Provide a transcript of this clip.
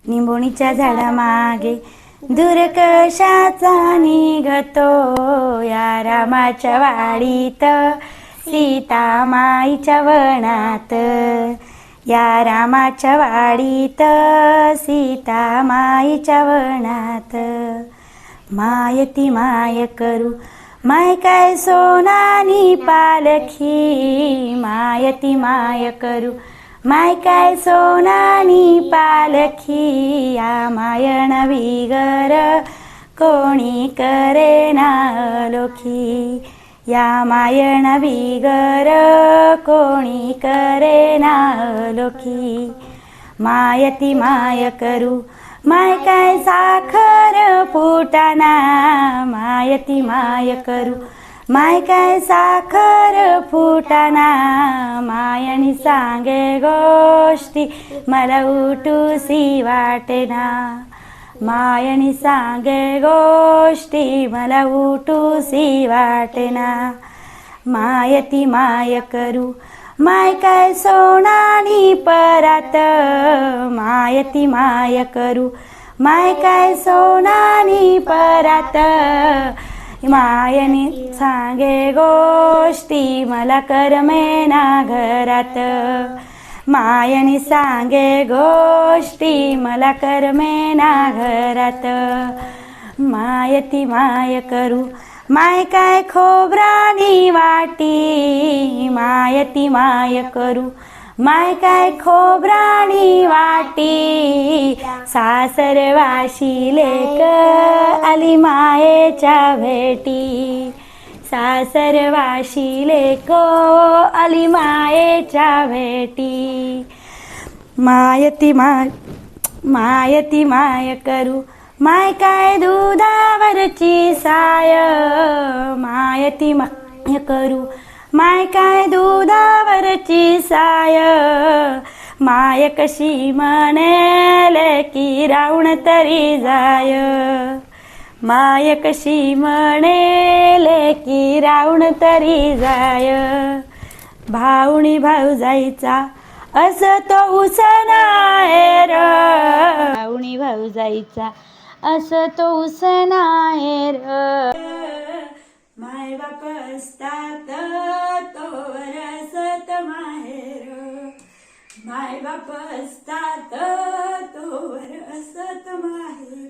निंबोणीच्या झाडामागे दूर कशाचा निघतो, या रामाच्या वाडीत सीता माईच्या वनात, या रामाच्या वाडीत सीता माईच्या वनात. मायती माय करू माय काय सोनानी पालखी, मायती माय करू माय काय सोनानी पालखी, या मायण विगर कोणी करे ना लोखी, या मायण विगर कोणी करे ना लोखी. मायती माय करू माय काय साखर फुटाना, मायती माय करू माय काय साखर फुटाना, मायनी सांगे गोष्टी मला उठूसी वाटेना, मायनी सांगे गोष्टी मला उठूसी वाटेना. मायती माय करू माय काय सोनानी परात, मायती माय करू माय काय सोनानी परात, मायनी सांगे गोष्टी मला करमेना घरात, मायनी सांगे गोष्टी मला करमेना घरात. मायती माय करू माय काय खोबरानी वाटी, मायती माय करू माय काय खोबरानी वाटी, सासरवाशी लेक आली मायेच्या भेटी, सासरवाशी लेक आली मायेच्या भेटी. मायती माय करू माय काय दुधावरची साय, मायती माय करू माय काय दुधावरची साय, माय कशी म्हणेल की रावण तरी जाय, माय कशी म्हणेल की रावण तरी जाय. भाऊनी भाऊजाईचा असतो उसना हेर, भाऊनी भाऊजाईचा असतो उसना हेर, माय बाप असतात तोवर असत माहेर, माय बाप असतात तोवर असत माहेर.